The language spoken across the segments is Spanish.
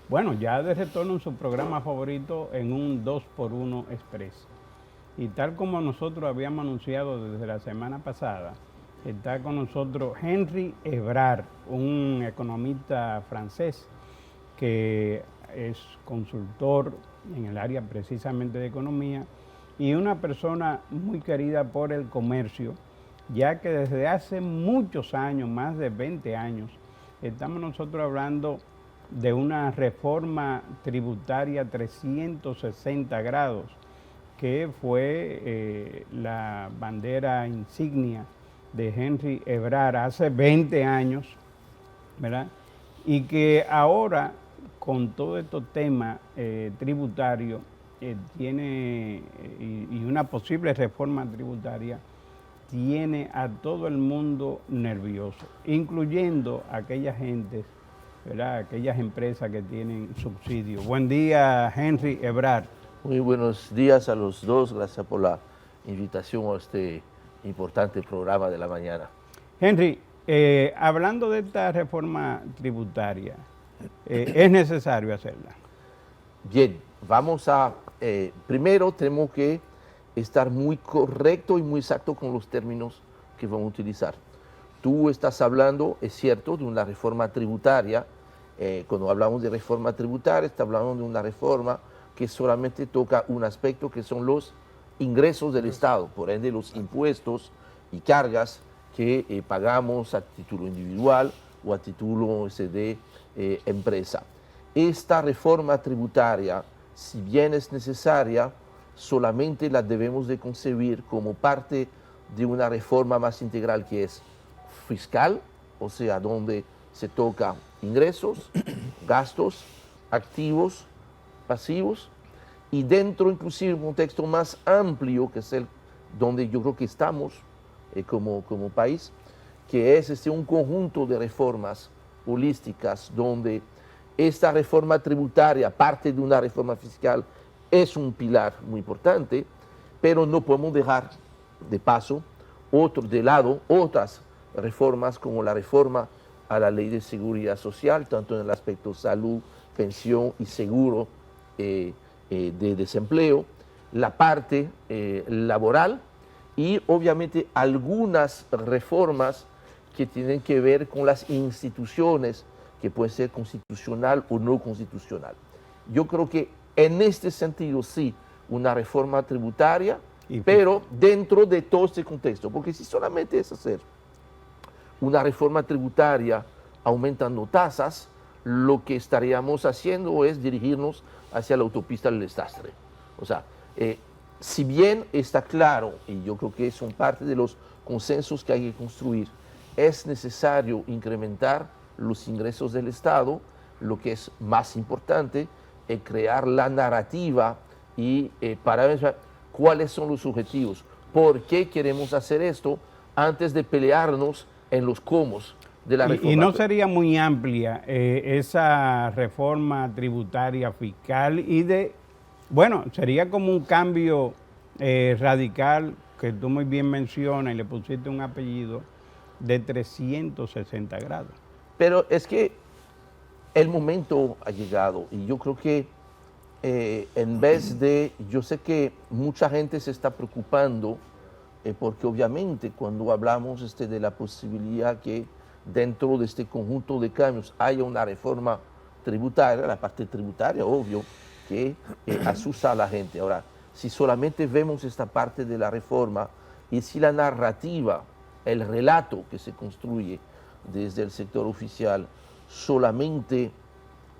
Bueno, ya de retorno en su programa favorito en un 2x1 Express. Y tal como nosotros habíamos anunciado desde la semana pasada, está con nosotros Henry Ebrard, un economista francés que es consultor en el área precisamente de economía y una persona muy querida por el comercio, ya que desde hace muchos años, más de 20 años, estamos nosotros hablando de una reforma tributaria 360 grados, que fue la bandera insignia de Henry Ebrard hace 20 años, ¿verdad? Y que ahora, con todos estos temas tributarios, y una posible reforma tributaria, tiene a todo el mundo nervioso, incluyendo a aquellas gentes, ¿verdad? Aquellas empresas que tienen subsidios. Buen día, Henry Ebrard. Muy buenos días a los dos, gracias por la invitación a este importante programa de la mañana. Henry, hablando de esta reforma tributaria, ¿es necesario hacerla? Bien, vamos a, primero tenemos que estar muy correcto y muy exacto con los términos que vamos a utilizar. Tú estás hablando, es cierto, de una reforma tributaria. Cuando hablamos de reforma tributaria, está hablando de una reforma que solamente toca un aspecto que son los ingresos del Estado, por ende los impuestos y cargas que pagamos a título individual o a título de empresa. Esta reforma tributaria, si bien es necesaria, solamente la debemos de concebir como parte de una reforma más integral que es fiscal, o sea, donde se toca ingresos, gastos, activos, pasivos, y dentro inclusive un contexto más amplio, que es el donde yo creo que estamos como país, que es un conjunto de reformas holísticas, donde esta reforma tributaria, parte de una reforma fiscal, es un pilar muy importante, pero no podemos dejar de paso, de lado, otras reformas como la reforma a la ley de seguridad social, tanto en el aspecto salud, pensión y seguro de desempleo, la parte laboral y obviamente algunas reformas que tienen que ver con las instituciones, que puede ser constitucional o no constitucional. Yo creo que en este sentido sí, una reforma tributaria, pero dentro de todo este contexto, porque si solamente es hacer una reforma tributaria aumentando tasas, lo que estaríamos haciendo es dirigirnos hacia la autopista del desastre. O sea, si bien está claro, y yo creo que son parte de los consensos que hay que construir, es necesario incrementar los ingresos del Estado, lo que es más importante es crear la narrativa y para ver cuáles son los objetivos, por qué queremos hacer esto antes de pelearnos en los cómo de la reforma. ¿Y no sería muy amplia esa reforma tributaria fiscal bueno, sería como un cambio radical que tú muy bien mencionas y le pusiste un apellido de 360 grados? Pero es que el momento ha llegado y yo creo que en vez de, yo sé que mucha gente se está preocupando porque obviamente cuando hablamos de la posibilidad que dentro de este conjunto de cambios haya una reforma tributaria, la parte tributaria, obvio, que asusta a la gente. Ahora, si solamente vemos esta parte de la reforma y si la narrativa, el relato que se construye desde el sector oficial solamente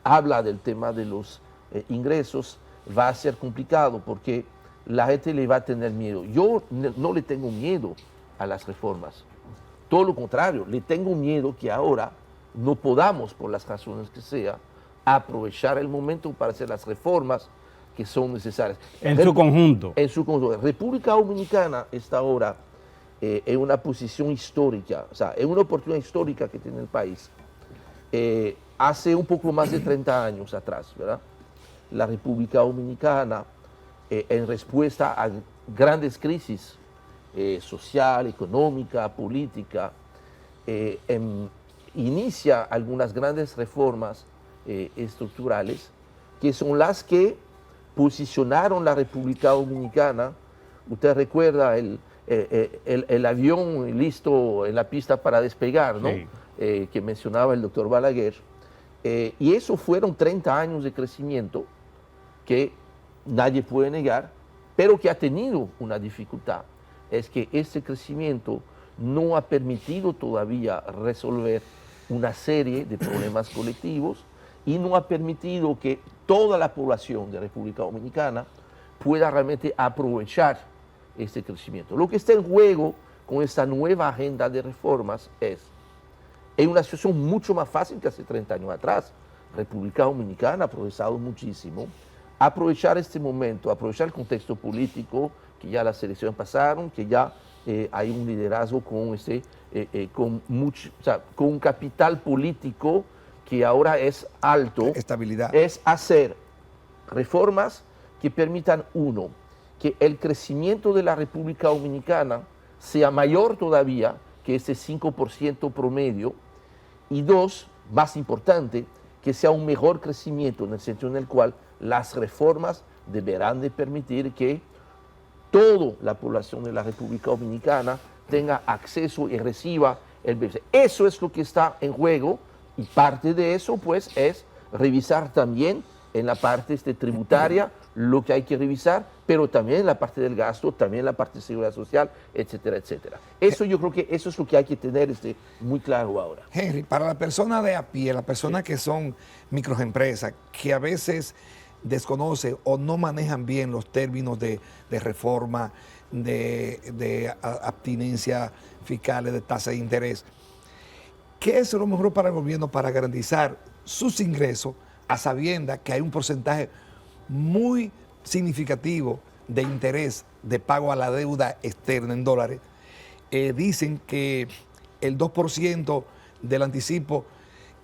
habla del tema de los ingresos, va a ser complicado porque la gente le va a tener miedo. Yo no le tengo miedo a las reformas, todo lo contrario, le tengo miedo que ahora no podamos, por las razones que sea, aprovechar el momento para hacer las reformas que son necesarias. En su conjunto. En su conjunto. República Dominicana está ahora en una posición histórica, o sea, en una oportunidad histórica que tiene el país. Hace un poco más de 30 años atrás, ¿verdad? La República Dominicana, en respuesta a grandes crisis social, económica, política, inicia algunas grandes reformas estructurales, que son las que posicionaron la República Dominicana. Usted recuerda el avión listo en la pista para despegar, ¿no? Sí. Que mencionaba el doctor Balaguer. Y eso fueron 30 años de crecimiento que nadie puede negar, pero que ha tenido una dificultad. Es que este crecimiento no ha permitido todavía resolver una serie de problemas colectivos y no ha permitido que toda la población de República Dominicana pueda realmente aprovechar este crecimiento. Lo que está en juego con esta nueva agenda de reformas es, en una situación mucho más fácil que hace 30 años atrás, República Dominicana ha progresado muchísimo, aprovechar este momento, aprovechar el contexto político, que ya las elecciones pasaron, que ya hay un liderazgo con un capital político que ahora es alto. Estabilidad. Es hacer reformas que permitan, uno, que el crecimiento de la República Dominicana sea mayor todavía que ese 5% promedio, y dos, más importante, que sea un mejor crecimiento en el sentido en el cual las reformas deberán de permitir que toda la población de la República Dominicana tenga acceso y reciba el beneficio. Eso es lo que está en juego, y parte de eso pues es revisar también en la parte tributaria lo que hay que revisar, pero también en la parte del gasto, también en la parte de seguridad social, etcétera, etcétera. Eso yo creo que eso es lo que hay que tener muy claro ahora. Henry, para la persona de a pie, las personas que son microempresas, que a veces desconocen o no manejan bien los términos de reforma, de abstinencia fiscales, de tasa de interés, ¿qué es lo mejor para el gobierno para garantizar sus ingresos a sabiendas que hay un porcentaje muy significativo de interés de pago a la deuda externa en dólares? Dicen que el 2% del anticipo,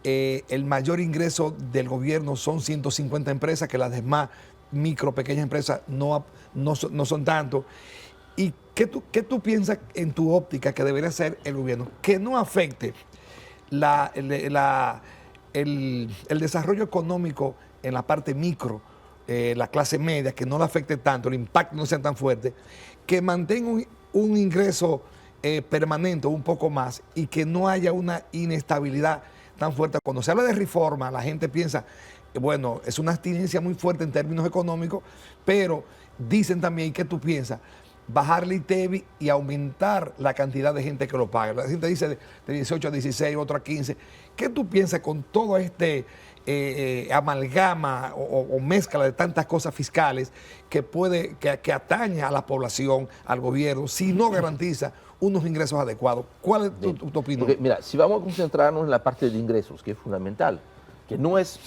el mayor ingreso del gobierno son 150 empresas, que las demás micro, pequeñas empresas no son tanto. ¿Y qué tú piensas en tu óptica que debería hacer el gobierno? Que no afecte el desarrollo económico en la parte micro, la clase media, que no le afecte tanto, el impacto no sea tan fuerte, que mantenga un ingreso permanente, un poco más, y que no haya una inestabilidad tan fuerte. Cuando se habla de reforma, la gente piensa, bueno, es una abstinencia muy fuerte en términos económicos, pero dicen también, ¿qué tú piensas? Bajarle ITEVI y aumentar la cantidad de gente que lo paga. La gente dice de 18 a 16, otro a 15. ¿Qué tú piensas con todo amalgama o mezcla de tantas cosas fiscales que atañe a la población, al gobierno, si no garantiza unos ingresos adecuados? ¿Cuál es tu opinión? Porque, mira, si vamos a concentrarnos en la parte de ingresos, que es fundamental, que no es,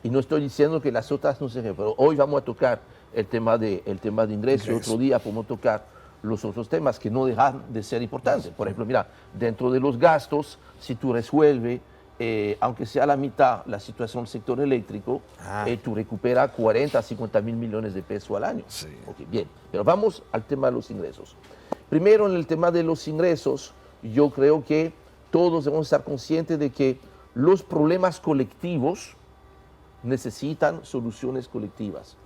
y no estoy diciendo que las otras no se den, pero hoy vamos a tocar el tema de ingresos, y otro día podemos tocar los otros temas que no dejan de ser importantes. Por ejemplo, mira, dentro de los gastos, si tú resuelves, aunque sea la mitad la situación del sector eléctrico, tú recuperas 40 a 50 mil millones de pesos al año. Sí. Okay, bien, pero vamos al tema de los ingresos. Primero, en el tema de los ingresos, yo creo que todos debemos estar conscientes de que los problemas colectivos necesitan soluciones colectivas.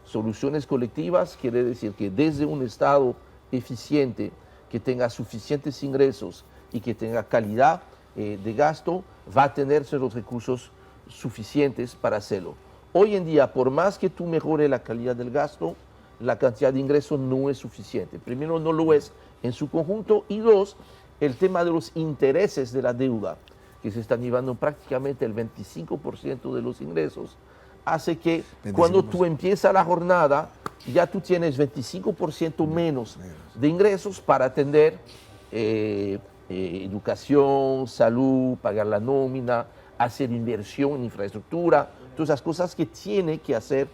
Soluciones colectivas quiere decir que desde un Estado eficiente, que tenga suficientes ingresos y que tenga calidad de gasto, va a tenerse los recursos suficientes para hacerlo. Hoy en día, por más que tú mejores la calidad del gasto, la cantidad de ingresos no es suficiente. Primero, no lo es en su conjunto, y dos, el tema de los intereses de la deuda, que se están llevando prácticamente el 25% de los ingresos, hace que 25%. Cuando tú empiezas la jornada, ya tú tienes 25% menos de ingresos para atender educación, salud, pagar la nómina, hacer inversión en infraestructura, todas esas cosas que tiene que hacer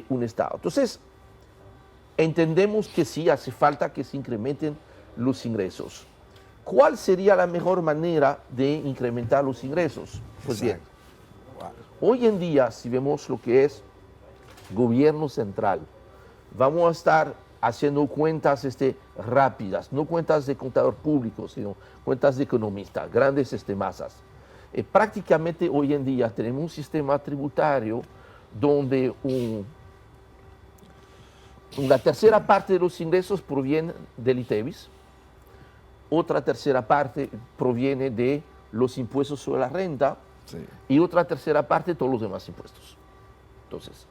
un Estado. Entonces, entendemos que sí hace falta que se incrementen los ingresos. ¿Cuál sería la mejor manera de incrementar los ingresos? Pues bien, hoy en día, si vemos lo que es gobierno central, vamos a estar haciendo cuentas rápidas, no cuentas de contador público, sino cuentas de economista, grandes masas. prácticamente hoy en día tenemos un sistema tributario donde una tercera parte de los ingresos proviene del ITEVIS, otra tercera parte proviene de los impuestos sobre la renta, Sí. y otra tercera parte todos los demás impuestos. Entonces,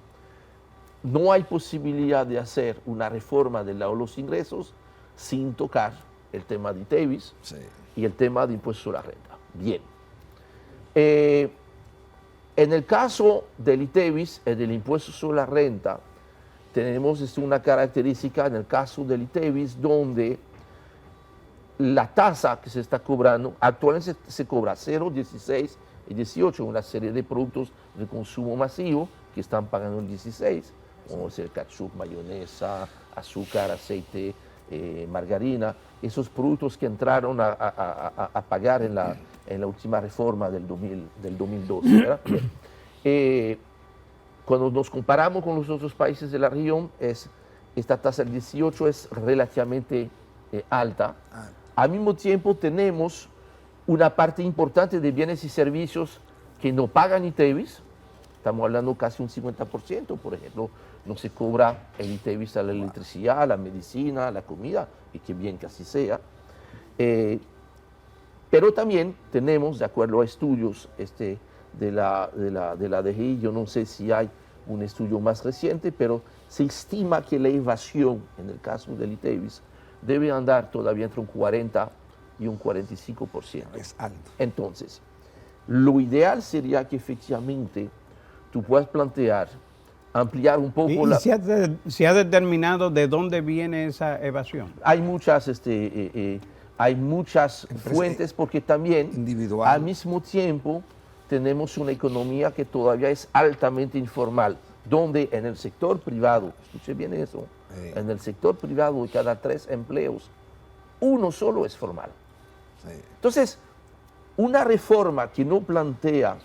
no hay posibilidad de hacer una reforma del lado de los ingresos sin tocar el tema de ITEVIS Sí. y el tema de impuestos sobre la renta. Bien. En el caso del ITEVIS y del impuesto sobre la renta, tenemos una característica en el caso del ITEVIS donde la tasa que se está cobrando, actualmente se cobra 0, 16 y 18, una serie de productos de consumo masivo que están pagando el 16, como el ketchup, mayonesa, azúcar, aceite, margarina, esos productos que entraron a pagar en la última reforma del 2012. ¿Verdad? Cuando nos comparamos con los otros países de la región, esta tasa del 18 es relativamente alta. Al mismo tiempo tenemos una parte importante de bienes y servicios que no pagan ITEVIS, estamos hablando casi un 50%, por ejemplo, no se cobra el ITEVIS a la electricidad, a la medicina, a la comida, y qué bien que así sea. Pero también tenemos, de acuerdo a estudios de la DGI, yo no sé si hay un estudio más reciente, pero se estima que la evasión, en el caso del ITEVIS, debe andar todavía entre un 40 y un 45%. Es alto. Entonces, lo ideal sería que efectivamente tú puedas plantear, ampliar un poco ¿Y se ha determinado de dónde viene esa evasión? Hay muchas, fuentes porque también individual. al mismo tiempo tenemos una economía que todavía es altamente informal, donde en el sector privado, escuche bien eso, en el sector privado de cada 3 empleos, uno solo es formal. Sí. Entonces, una reforma que no plantea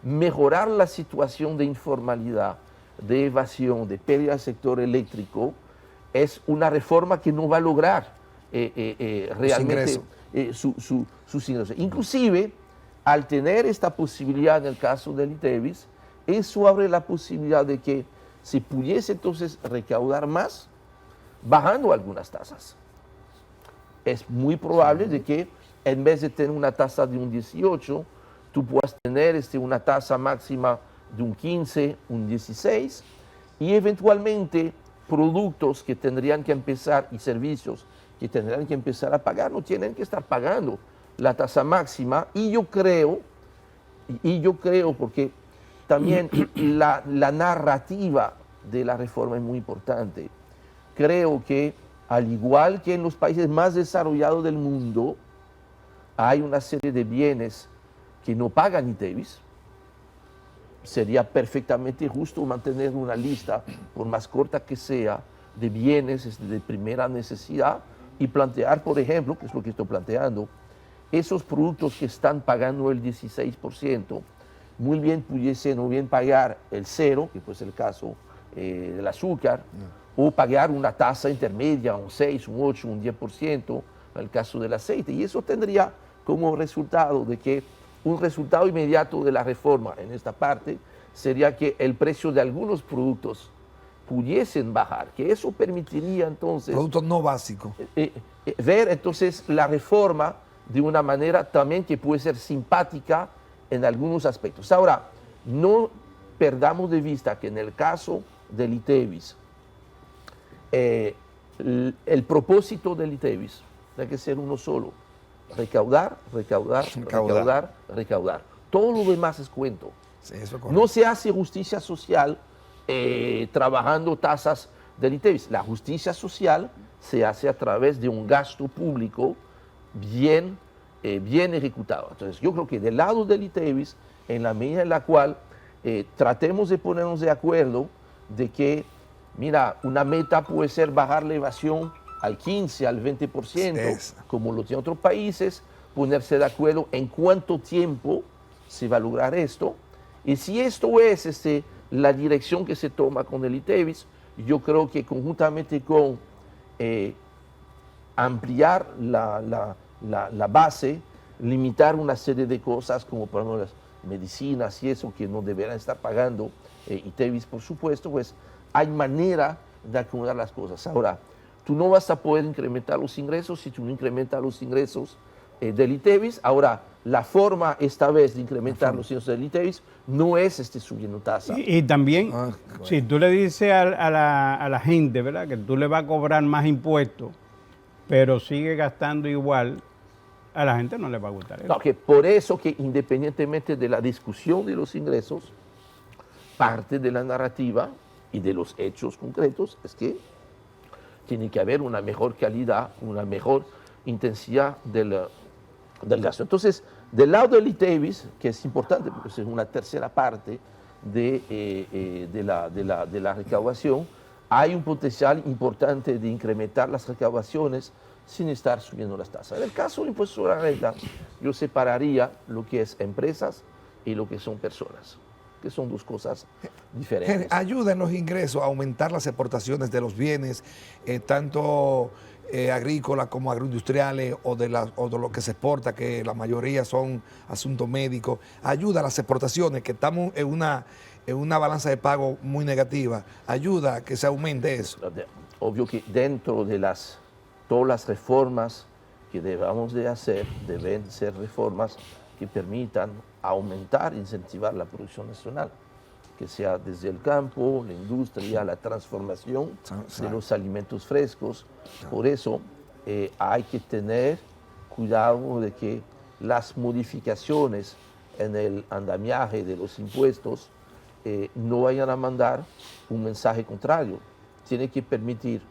mejorar la situación de informalidad, de evasión, de pérdida del sector eléctrico, es una reforma que no va a lograr realmente sus ingresos. Inclusive, al tener esta posibilidad en el caso del ITEVIS, eso abre la posibilidad de que se pudiese entonces recaudar más bajando algunas tasas. Es muy probable de que en vez de tener una tasa de un 18, tú puedas tener una tasa máxima de un 15, un 16, y eventualmente productos que tendrían que empezar y servicios que tendrían que empezar a pagar no tienen que estar pagando la tasa máxima. Y yo creo porque también la narrativa de la reforma es muy importante. Creo que al igual que en los países más desarrollados del mundo, hay una serie de bienes que no pagan ITEVIS. Sería perfectamente justo mantener una lista, por más corta que sea, de bienes de primera necesidad y plantear, por ejemplo, que es lo que estoy planteando, esos productos que están pagando el 16%, muy bien pudiesen o bien pagar el 0, que pues es el caso del azúcar, o pagar una tasa intermedia, un 6, un 8, un 10%, en el caso del aceite. Y eso tendría como resultado de que un resultado inmediato de la reforma en esta parte sería que el precio de algunos productos pudiesen bajar, que eso permitiría entonces... Productos no básicos. Ver entonces la reforma de una manera también que puede ser simpática en algunos aspectos. Ahora, no perdamos de vista que en el caso del ITEVIS, el propósito del ITEVIS tiene que ser uno solo: recaudar, recaudar, recaudar, recaudar. Todo lo demás es cuento. Sí, eso es no se hace justicia social trabajando tasas del ITEVIS. La justicia social se hace a través de un gasto público bien ejecutado. Entonces, yo creo que del lado del ITEVIS, en la medida en la cual tratemos de ponernos de acuerdo de que, mira, una meta puede ser bajar la evasión al 15, al 20%, como lo tienen otros países, ponerse de acuerdo en cuánto tiempo se va a lograr esto. Y si esto es la dirección que se toma con el ITEVIS, yo creo que conjuntamente con ampliar la base limitar una serie de cosas como por ejemplo las medicinas y eso que no deberán estar pagando ITEVIS, por supuesto, pues hay manera de acomodar las cosas. Ahora, tú no vas a poder incrementar los ingresos si tú no incrementas los ingresos del ITEVIS. Ahora, la forma esta vez de incrementar los ingresos del ITEVIS no es subiendo tasa. Y también, si tú le dices a la gente, ¿verdad?, que tú le vas a cobrar más impuestos, pero sigue gastando igual, a la gente no le va a gustar eso. No, que por eso que independientemente de la discusión de los ingresos, parte de la narrativa y de los hechos concretos es que tiene que haber una mejor calidad, una mejor intensidad del gasto. Entonces, del lado del ITEVIS, que es importante porque es una tercera parte de la recaudación, hay un potencial importante de incrementar las recaudaciones sin estar subiendo las tasas. En el caso del impuesto sobre la renta, yo separaría lo que es empresas y lo que son personas, que son dos cosas diferentes. Ayuda en los ingresos a aumentar las exportaciones de los bienes, tanto agrícolas como agroindustriales o de lo que se exporta, que la mayoría son asuntos médicos. Ayuda a las exportaciones, que estamos en una balanza de pago muy negativa. Ayuda a que se aumente eso. Obvio que dentro de todas las reformas que debamos de hacer, deben ser reformas que permitan aumentar e incentivar la producción nacional, que sea desde el campo, la industria, la transformación de los alimentos frescos. Por eso hay que tener cuidado de que las modificaciones en el andamiaje de los impuestos no vayan a mandar un mensaje contrario. Tiene que permitir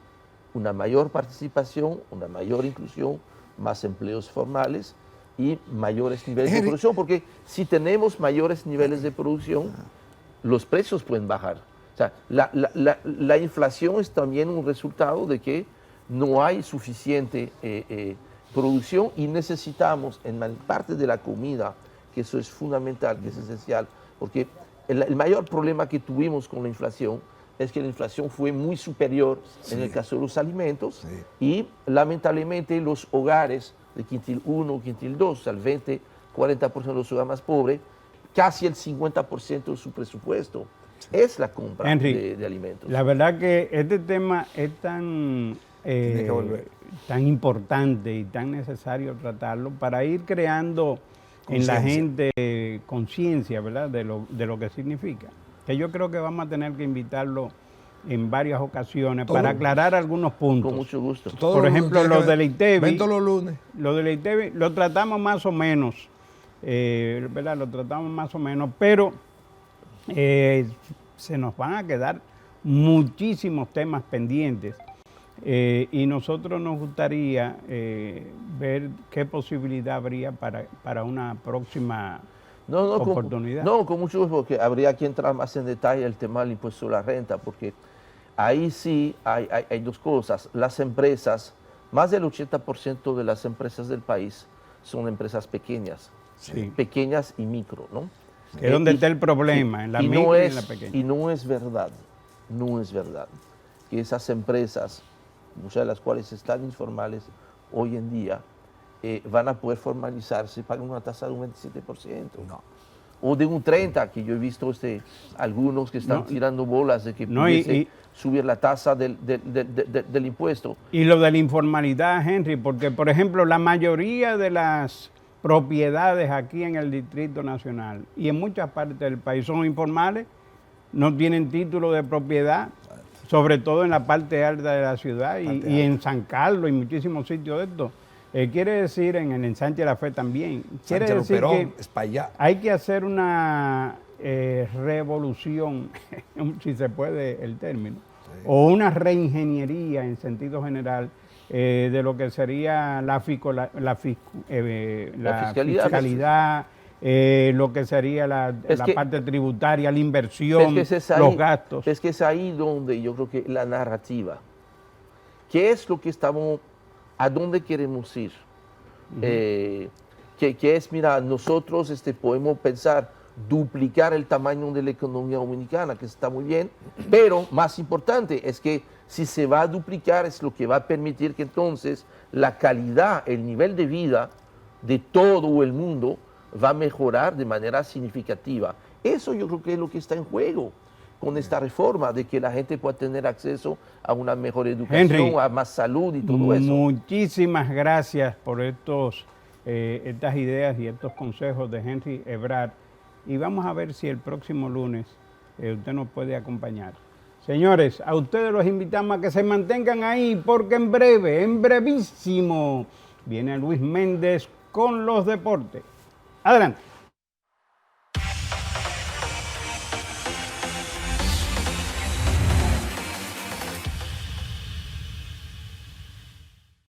una mayor participación, una mayor inclusión, más empleos formales y mayores niveles de producción, porque si tenemos mayores niveles de producción, los precios pueden bajar. O sea, la inflación es también un resultado de que no hay suficiente producción y necesitamos en parte de la comida, que eso es fundamental, que es esencial, porque el mayor problema que tuvimos con la inflación es que la inflación fue muy superior en el caso de los alimentos y lamentablemente los hogares de quintil 1, quintil 2, o sea, el 20-40% de los hogares más pobres, casi el 50% de su presupuesto es la compra Henry, de alimentos. La verdad que este tema es tan importante y tan necesario tratarlo para ir creando en la gente conciencia, ¿verdad?, de lo que significa. Que yo creo que vamos a tener que invitarlo en varias ocasiones para aclarar algunos puntos. Con mucho gusto. Por ejemplo, lo del ITEVIS. Ven todos los lunes. Lo del ITEVIS lo tratamos más o menos, ¿verdad? Lo tratamos más o menos, pero se nos van a quedar muchísimos temas pendientes y nosotros nos gustaría ver qué posibilidad habría para una próxima oportunidad. Con mucho gusto, porque habría que entrar más en detalle el tema del impuesto sobre la renta, porque ahí sí hay dos cosas. Las empresas, más del 80% de las empresas del país son empresas pequeñas, pequeñas y micro, ¿no? Que es donde está el problema, en la micro y en la pequeña. Y no es verdad que esas empresas, muchas de las cuales están informales hoy en día, van a poder formalizarse y pagan una tasa de un 27%. No. O de un 30%, que yo he visto algunos que están tirando bolas de que pudiese subir la tasa del impuesto. Y lo de la informalidad, Henry, porque, por ejemplo, la mayoría de las propiedades aquí en el Distrito Nacional y en muchas partes del país son informales, no tienen título de propiedad, sobre todo en la parte alta de la ciudad y en San Carlos y muchísimos sitios de esto. Quiere decir, en el ensanche de la Fe también, quiere decir que hay que hacer una revolución, si se puede el término, o una reingeniería en sentido general de lo que sería la fiscalidad, lo que sería la parte tributaria, la inversión, los gastos. Es que es ahí donde yo creo que la narrativa, ¿qué es lo que estamos, a dónde queremos ir? Que es, mira, nosotros podemos pensar duplicar el tamaño de la economía dominicana, que está muy bien, pero más importante es que si se va a duplicar es lo que va a permitir que entonces la calidad, el nivel de vida de todo el mundo va a mejorar de manera significativa. Eso yo creo que es lo que está en juego con esta reforma, de que la gente pueda tener acceso a una mejor educación, Henry, a más salud y todo eso. Muchísimas gracias por estas ideas y estos consejos de Henry Ebrard. Y vamos a ver si el próximo lunes usted nos puede acompañar. Señores, a ustedes los invitamos a que se mantengan ahí, porque en breve, en brevísimo, viene Luis Méndez con los deportes. Adelante.